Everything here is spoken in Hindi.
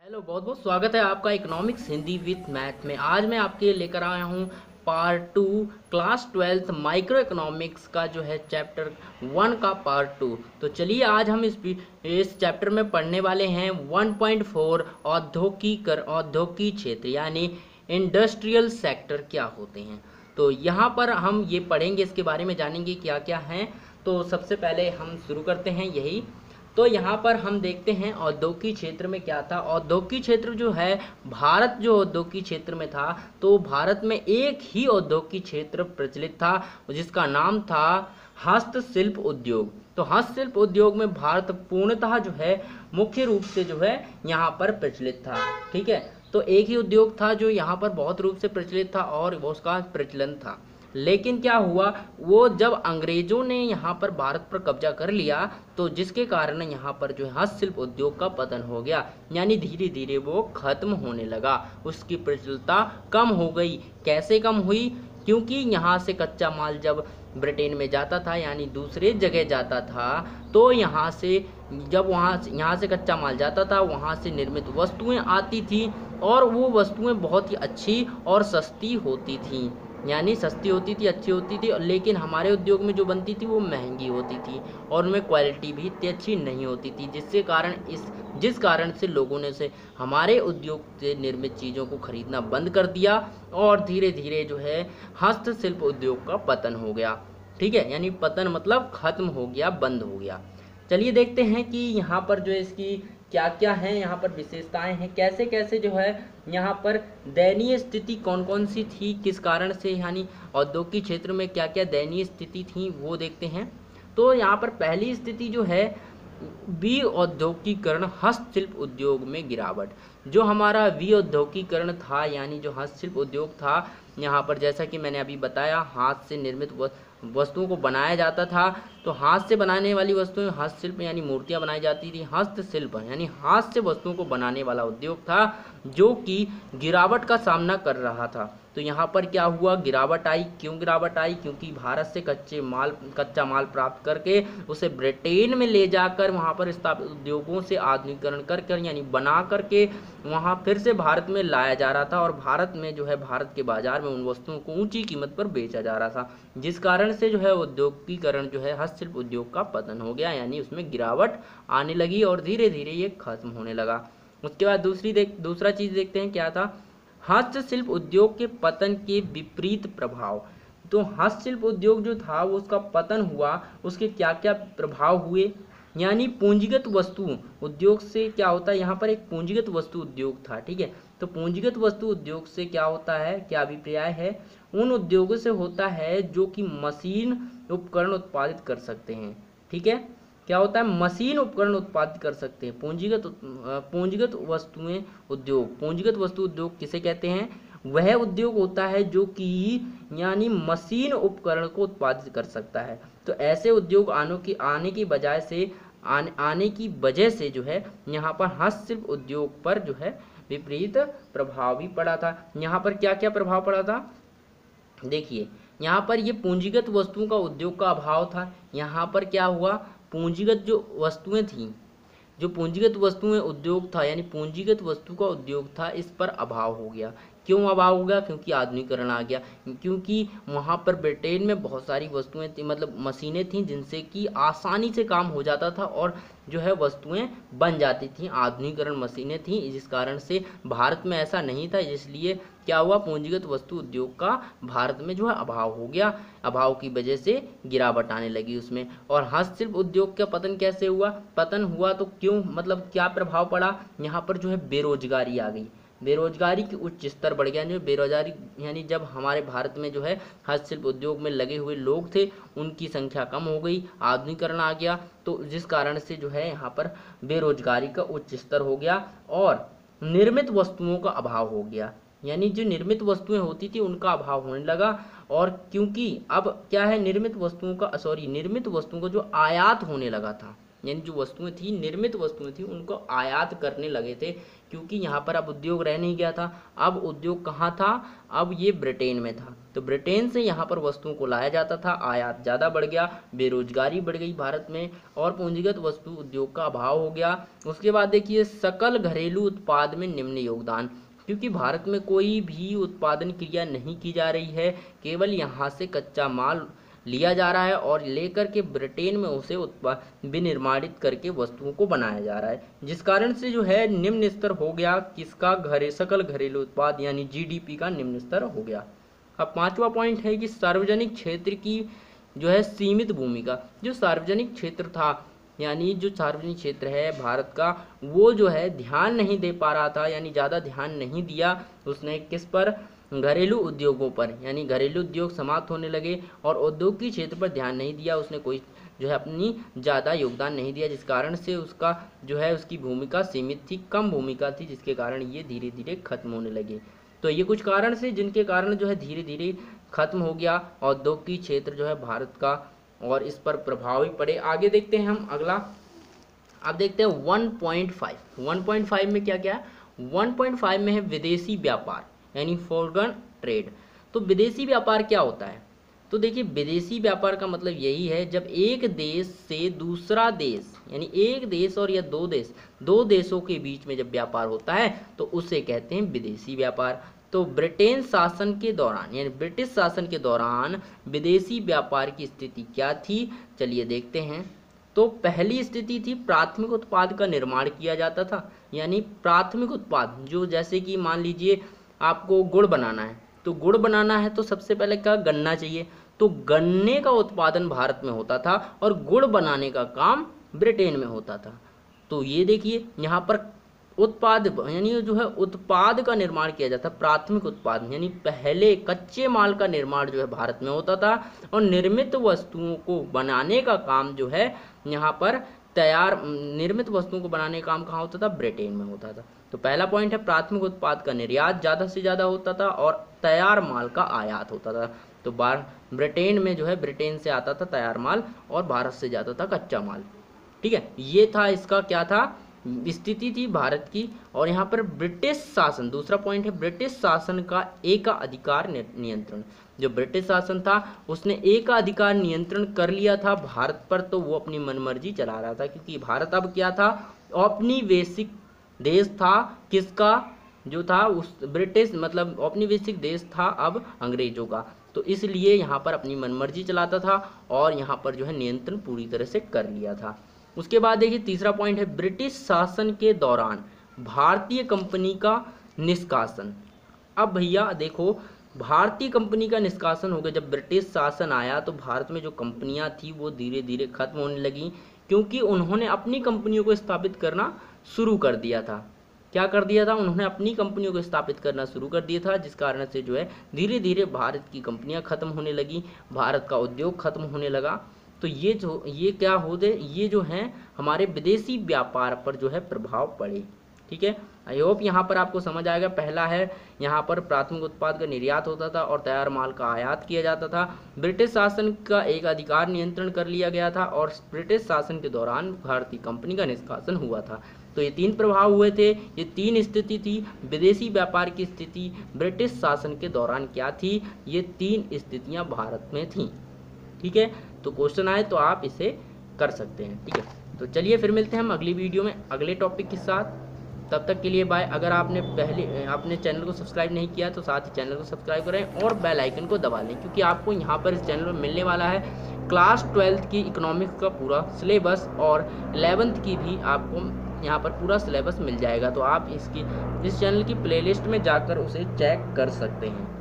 हेलो, बहुत बहुत स्वागत है आपका इकोनॉमिक्स हिंदी विद मैथ में। आज मैं आपके लिए लेकर आया हूँ part 2 class 12th micro economics का जो है चैप्टर 1 का पार्ट 2। तो चलिए आज हम इस चैप्टर में पढ़ने वाले हैं 1.4 औद्योगिक क्षेत्र यानी इंडस्ट्रियल सेक्टर क्या होते हैं। तो यहाँ पर हम ये पढ़ेंगे, इसके बारे में जानेंगे क्या क्या हैं। तो सबसे पहले हम शुरू करते हैं यही। तो यहाँ पर हम देखते हैं औद्योगिक क्षेत्र में क्या था। औद्योगिक क्षेत्र जो है, भारत जो औद्योगिक क्षेत्र में था, तो भारत में एक ही औद्योगिक क्षेत्र प्रचलित था जिसका नाम था हस्तशिल्प उद्योग। तो हस्तशिल्प उद्योग में भारत पूर्णतः जो है मुख्य रूप से जो है यहाँ पर प्रचलित था। ठीक है, तो एक ही उद्योग था जो यहाँ पर बहुत रूप से प्रचलित था और वो उसका प्रचलन था। लेकिन क्या हुआ, वो जब अंग्रेजों ने यहाँ पर भारत पर कब्जा कर लिया तो जिसके कारण यहाँ पर जो है हस्तशिल्प उद्योग का पतन हो गया, यानी धीरे धीरे वो खत्म होने लगा, उसकी प्रचलितता कम हो गई। कैसे कम हुई? क्योंकि यहाँ से कच्चा माल जब ब्रिटेन में जाता था यानी दूसरे जगह जाता था, तो यहाँ से जब यहाँ से कच्चा माल जाता था, वहाँ से निर्मित वस्तुएं आती थी और वो वस्तुएं बहुत ही अच्छी और सस्ती होती थी। यानी सस्ती होती थी, अच्छी होती थी, लेकिन हमारे उद्योग में जो बनती थी वो महंगी होती थी और उनमें क्वालिटी भी इतनी अच्छी नहीं होती थी, जिस कारण से लोगों ने से हमारे उद्योग से निर्मित चीज़ों को खरीदना बंद कर दिया और धीरे धीरे जो है हस्तशिल्प उद्योग का पतन हो गया। ठीक है, यानी पतन मतलब खत्म हो गया, बंद हो गया। चलिए देखते हैं कि यहाँ पर जो है इसकी क्या क्या है, यहाँ पर विशेषताएं हैं, कैसे कैसे जो है यहाँ पर दयनीय स्थिति कौन कौन सी थी, किस कारण से, यानी औद्योगिक क्षेत्र में क्या क्या दयनीय स्थिति थी वो देखते हैं। तो यहाँ पर पहली स्थिति जो है विऔद्योगिकीकरण, हस्तशिल्प उद्योग में गिरावट। जो हमारा विऔद्योगिकीकरण था यानी जो हस्तशिल्प उद्योग था, यहाँ पर जैसा कि मैंने अभी बताया हाथ से निर्मित वस्तुओं को बनाया जाता था। तो हाथ से बनाने वाली वस्तुएं हस्तशिल्प यानी मूर्तियां बनाई जाती थी। हस्तशिल्प यानी हाथ से वस्तुओं को बनाने वाला उद्योग था जो कि गिरावट का सामना कर रहा था। तो यहाँ पर क्या हुआ, गिरावट आई। क्यों गिरावट आई? क्योंकि भारत से कच्चा माल प्राप्त करके उसे ब्रिटेन में ले जाकर वहाँ पर स्थापित उद्योगों से आधुनिकीकरण कर यानी बना करके वहाँ फिर से भारत में लाया जा रहा था और भारत में जो है भारत के बाजार में उन वस्तुओं को ऊंची कीमत पर बेचा जा रहा था, जिस कारण से जो है औद्योगिकीकरण जो है हस्तशिल्प उद्योग का पतन हो गया, यानी उसमें गिरावट आने लगी और धीरे धीरे ये खत्म होने लगा। उसके बाद दूसरा चीज देखते हैं क्या था, हस्तशिल्प उद्योग के पतन के विपरीत प्रभाव। तो हस्तशिल्प उद्योग जो था वो उसका पतन हुआ, उसके क्या क्या प्रभाव हुए, यानी पूंजीगत वस्तु उद्योग से क्या होता है, यहाँ पर एक पूंजीगत वस्तु उद्योग था। ठीक है, तो पूंजीगत वस्तु उद्योग से क्या होता है, क्या अभिप्राय है, उन उद्योगों से होता है जो कि मशीन उपकरण उत्पादित कर सकते हैं। ठीक है, क्या होता है, मशीन उपकरण उत्पादित कर सकते हैं। पूंजीगत वस्तुएं उद्योग, पूंजीगत वस्तु उद्योग किसे कहते हैं, वह उद्योग होता है जो कि यानी मशीन उपकरण को उत्पादित कर सकता है। तो ऐसे उद्योग आने की वजह से जो है यहाँ पर हस्तशिल्प उद्योग पर जो है विपरीत प्रभाव भी पड़ा था। यहाँ पर क्या क्या प्रभाव पड़ा था, देखिए यहाँ पर ये पूंजीगत वस्तुओं का उद्योग का अभाव था। यहाँ पर क्या हुआ, पूंजीगत जो वस्तुएं थी, जो पूंजीगत वस्तुएं उद्योग था यानी पूंजीगत वस्तु का उद्योग था, इस पर अभाव हो गया। क्यों अभाव हो गया? क्योंकि आधुनिकीकरण आ गया, क्योंकि वहाँ पर ब्रिटेन में बहुत सारी वस्तुएं थी, मतलब मशीनें थी जिनसे कि आसानी से काम हो जाता था और जो है वस्तुएं बन जाती थी। आधुनिकीकरण मशीनें थी, जिस कारण से भारत में ऐसा नहीं था, इसलिए क्या हुआ, पूंजीगत वस्तु उद्योग का भारत में जो है अभाव हो गया। अभाव की वजह से गिरावट आने लगी उसमें। और हस्तशिल्प उद्योग का पतन कैसे हुआ, पतन हुआ तो क्यों, मतलब क्या प्रभाव पड़ा, यहाँ पर जो है बेरोजगारी आ गई, बेरोजगारी की उच्च स्तर बढ़ गया। जो बेरोजगारी यानी जब हमारे भारत में जो है हस्तशिल्प उद्योग में लगे हुए लोग थे उनकी संख्या कम हो गई, आधुनिकीकरण आ गया, तो जिस कारण से जो है यहाँ पर बेरोजगारी का उच्च स्तर हो गया और निर्मित वस्तुओं का अभाव हो गया, यानी जो निर्मित वस्तुएं होती थी उनका अभाव होने लगा। और क्योंकि अब क्या है, निर्मित वस्तुओं का जो आयात होने लगा था, यानी जो वस्तुएं थी, निर्मित वस्तुएं थी, उनको आयात करने लगे थे, क्योंकि यहाँ पर अब उद्योग रह नहीं गया था। अब उद्योग कहाँ था? अब ये ब्रिटेन में था। तो ब्रिटेन से यहाँ पर वस्तुओं को लाया जाता था, आयात ज़्यादा बढ़ गया, बेरोजगारी बढ़ गई भारत में, और पूंजीगत वस्तु उद्योग का अभाव हो गया। उसके बाद देखिए सकल घरेलू उत्पाद में निम्न योगदान, क्योंकि भारत में कोई भी उत्पादन क्रिया नहीं की जा रही है, केवल यहाँ से कच्चा माल लिया जा रहा है और लेकर के ब्रिटेन में उसे विनिर्माणित करके वस्तुओं को बनाया जा रहा है, जिस कारण से जो है निम्न स्तर हो गया किसका? सकल घरेलू उत्पाद यानी जीडीपी का निम्न स्तर हो गया। अब पांचवा पॉइंट है कि सार्वजनिक क्षेत्र की जो है सीमित भूमिका। जो सार्वजनिक क्षेत्र था, यानी जो सार्वजनिक क्षेत्र है भारत का, वो जो है ध्यान नहीं दे पा रहा था, यानी ज़्यादा ध्यान नहीं दिया उसने किस पर? घरेलू उद्योगों पर, यानी घरेलू उद्योग समाप्त होने लगे और उद्योग की क्षेत्र पर ध्यान नहीं दिया उसने, कोई जो है अपनी ज़्यादा योगदान नहीं दिया, जिस कारण से उसका जो है उसकी भूमिका सीमित थी, कम भूमिका थी, जिसके कारण ये धीरे धीरे खत्म होने लगे। तो ये कुछ कारण से जिनके कारण जो है धीरे धीरे खत्म हो गया औद्योगिक की क्षेत्र जो है भारत का, और इस पर प्रभाव भी पड़े। आगे देखते हैं हम अगला। अब देखते हैं 1.5 में क्या क्या है? 1.5 में है विदेशी व्यापार यानी फॉरेन ट्रेड। तो विदेशी व्यापार क्या होता है? तो देखिए विदेशी व्यापार का मतलब यही है जब एक देश से दूसरा देश, यानी एक देश और या दो देशों के बीच में जब व्यापार होता है तो उसे कहते हैं विदेशी व्यापार। तो ब्रिटेन शासन के दौरान, यानी ब्रिटिश शासन के दौरान विदेशी व्यापार की स्थिति क्या थी? चलिए देखते हैं। तो पहली स्थिति थी प्राथमिक उत्पाद का निर्माण किया जाता था, यानी प्राथमिक उत्पाद जो, जैसे कि मान लीजिए आपको गुड़ बनाना है, तो गुड़ बनाना है तो सबसे पहले क्या? गन्ना चाहिए, तो गन्ने का उत्पादन भारत में होता था और गुड़ बनाने का काम ब्रिटेन में होता था। तो ये देखिए यहाँ पर उत्पाद यानी जो है उत्पाद का निर्माण किया जाता, प्राथमिक उत्पाद यानी पहले कच्चे माल का निर्माण जो है भारत में होता था और निर्मित वस्तुओं को बनाने का काम जो है यहाँ पर निर्मित वस्तुओं को बनाने का काम कहाँ होता था? ब्रिटेन में होता था। तो पहला पॉइंट है प्राथमिक उत्पाद का निर्यात ज़्यादा से ज़्यादा होता था और तैयार माल का आयात होता था। तो ब्रिटेन में जो है ब्रिटेन से आता था तैयार माल और भारत से जाता था कच्चा माल। ठीक है, ये था इसका क्या था? स्थिति थी भारत की। और यहाँ पर ब्रिटिश शासन, दूसरा पॉइंट है ब्रिटिश शासन का एकाधिकार नियंत्रण। जो ब्रिटिश शासन था उसने एकाधिकार नियंत्रण कर लिया था भारत पर, तो वो अपनी मनमर्जी चला रहा था, क्योंकि भारत अब क्या था? औपनिवेशिक देश था। किसका? जो था उस ब्रिटिश, मतलब औपनिवेशिक देश था अब अंग्रेजों का, तो इसलिए यहाँ पर अपनी मनमर्जी चलाता था और यहाँ पर जो है नियंत्रण पूरी तरह से कर लिया था। उसके बाद देखिए तीसरा पॉइंट है ब्रिटिश शासन के दौरान भारतीय कंपनी का निष्कासन। अब भैया देखो, भारतीय कंपनी का निष्कासन हो गया। जब ब्रिटिश शासन आया तो भारत में जो कंपनियां थी वो धीरे धीरे खत्म होने लगी, क्योंकि उन्होंने अपनी कंपनियों को स्थापित करना शुरू कर दिया था। क्या कर दिया था? उन्होंने अपनी कंपनियों को स्थापित करना शुरू कर दिया था, जिस कारण से जो है धीरे धीरे भारत की कंपनियां खत्म होने लगी, भारत का उद्योग खत्म होने लगा। तो ये क्या होते, ये जो हैं हमारे विदेशी व्यापार पर जो है प्रभाव पड़े। ठीक है, आई होप यहाँ पर आपको समझ आएगा। पहला है यहाँ पर प्राथमिक उत्पाद का निर्यात होता था और तैयार माल का आयात किया जाता था। ब्रिटिश शासन का एक अधिकार नियंत्रण कर लिया गया था और ब्रिटिश शासन के दौरान भारतीय कंपनी का निष्कासन हुआ था। तो ये तीन प्रभाव हुए थे, ये तीन स्थिति थी। विदेशी व्यापार की स्थिति ब्रिटिश शासन के दौरान क्या थी? ये तीन स्थितियाँ भारत में थीं। ठीक है, तो क्वेश्चन आए तो आप इसे कर सकते हैं। ठीक है, तो चलिए फिर मिलते हैं हम अगली वीडियो में अगले टॉपिक के साथ। तब तक के लिए बाय। अगर आपने अपने चैनल को सब्सक्राइब नहीं किया तो साथ ही चैनल को सब्सक्राइब करें और बेल आइकन को दबा लें, क्योंकि आपको यहाँ पर इस चैनल में मिलने वाला है क्लास 12th की इकोनॉमिक्स का पूरा सिलेबस और 11th की भी आपको यहाँ पर पूरा सिलेबस मिल जाएगा। तो आप इस चैनल की प्लेलिस्ट में जाकर उसे चेक कर सकते हैं।